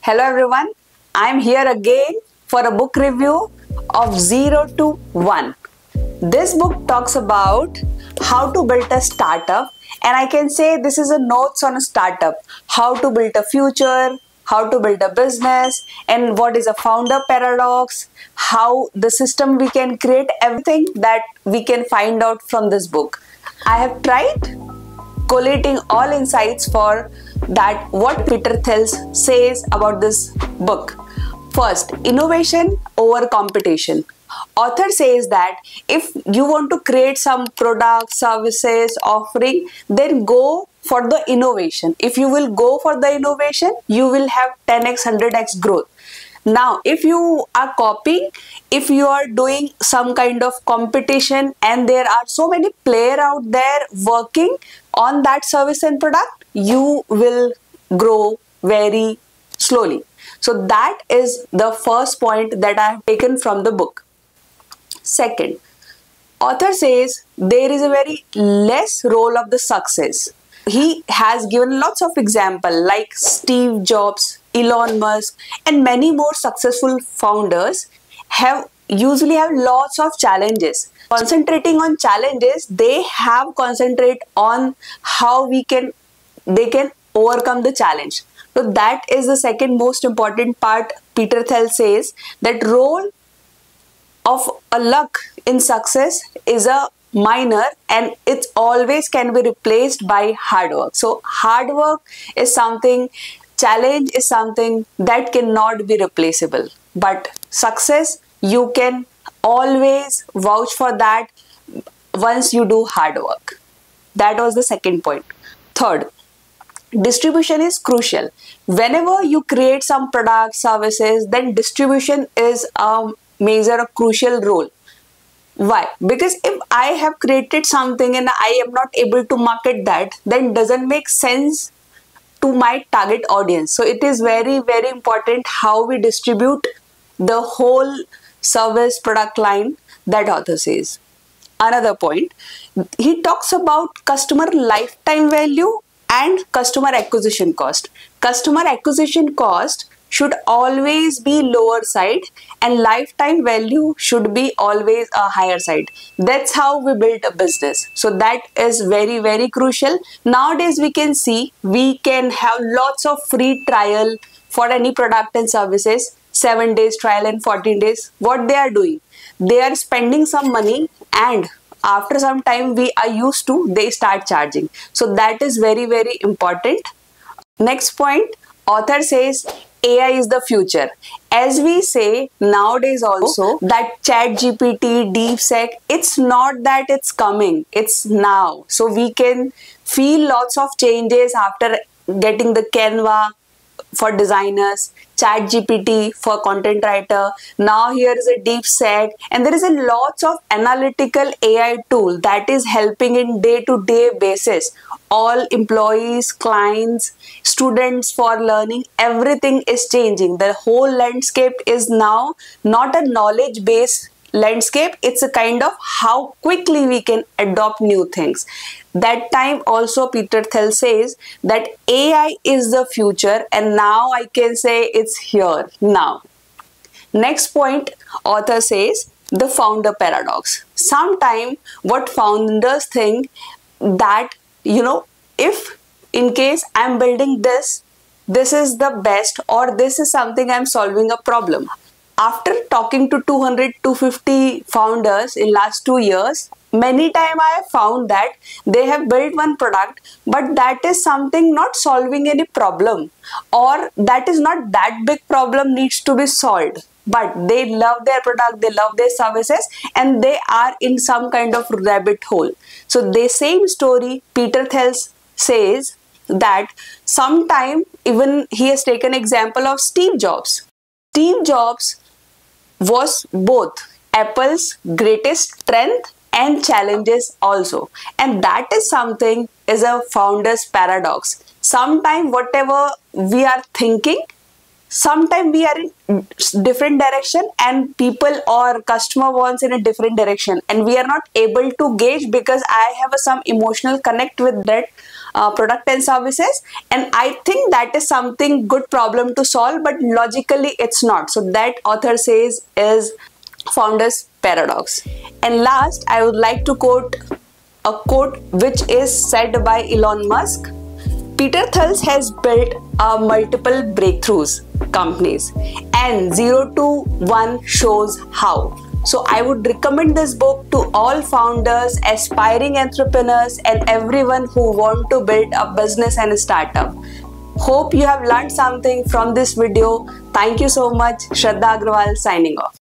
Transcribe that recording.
Hello everyone, I am here again for a book review of 0 to 1. This book talks about how to build a startup, and I can say this is a notes on a startup, how to build a future, how to build a business, and what is a founder paradox, how the system we can create, everything that we can find out from this book. I have tried collating all insights for that what Peter Thiel says about this book. First, innovation over competition. Author says that if you want to create some product, services, offering, then go for the innovation. If you will go for the innovation, you will have 10x, 100x growth. Now, if you are copying, if you are doing some kind of competition and there are so many players out there working on that service and product, you will grow very slowly. So that is the first point that I have taken from the book. Second, author says there is a very less role of the success. He has given lots of examples like Steve Jobs, Elon Musk, and many more successful founders usually have lots of challenges. Concentrating on challenges, they have concentrate on how they can overcome the challenge. So that is the second most important part. Peter Thiel says that role of a luck in success is a minor, and it always can be replaced by hard work. So hard work is something, challenge is something that cannot be replaceable, but success, you can always vouch for that once you do hard work. That was the second point. Third, distribution is crucial. Whenever you create some products, services, then distribution is a major, crucial role. Why? Because if I have created something and I am not able to market that, then doesn't make sense to my target audience. So it is very, very important how we distribute the whole service product line, that author says. Another point, he talks about customer lifetime value and customer acquisition cost. Customer acquisition cost should always be lower side and lifetime value should be always a higher side. That's how we build a business. So that is very, very crucial. Nowadays we can see we can have lots of free trial for any product and services, 7 days trial and 14 days. What they are doing? They are spending some money and after some time we are used to, they start charging. So that is very, very important. Next point, author says AI is the future. As we say nowadays also that ChatGPT, DeepSeek, it's not that it's coming, it's now. So we can feel lots of changes after getting the Canva for designers, ChatGPT for content writer. Now here is a DeepSeek, and there is a lots of analytical AI tool that is helping in day-to-day basis. All employees, clients, students for learning, everything is changing. The whole landscape is now not a knowledge-based landscape. It's a kind of how quickly we can adopt new things. That time also Peter Thiel says that AI is the future, and now I can say it's here now. Next point, author says the founder paradox. Sometimes what founders think that, if in case I'm building this is the best, or this is something I'm solving a problem. After talking to 200, 250 founders in last 2 years, many times I have found that they have built one product, but that is something not solving any problem, or that is not that big problem needs to be solved. But they love their product, they love their services, and they are in some kind of rabbit hole. So the same story, Peter Thiel says that sometime even he has taken example of Steve Jobs. Steve Jobs was both Apple's greatest strength and challenges also, and that is something is a founder's paradox. Sometimes whatever we are thinking, sometimes we are in different direction and people or customer wants in a different direction, and we are not able to gauge because I have some emotional connect with that product and services, and I think that is something good problem to solve, but logically it's not. So that author says is founder's paradox. And last, I would like to quote a quote which is said by Elon Musk. Peter Thiel has built multiple breakthroughs companies, and 0 to 1 shows how. So I would recommend this book to all founders, aspiring entrepreneurs, and everyone who want to build a business and a startup. Hope you have learned something from this video. Thank you so much. Shraddha Agrawal signing off.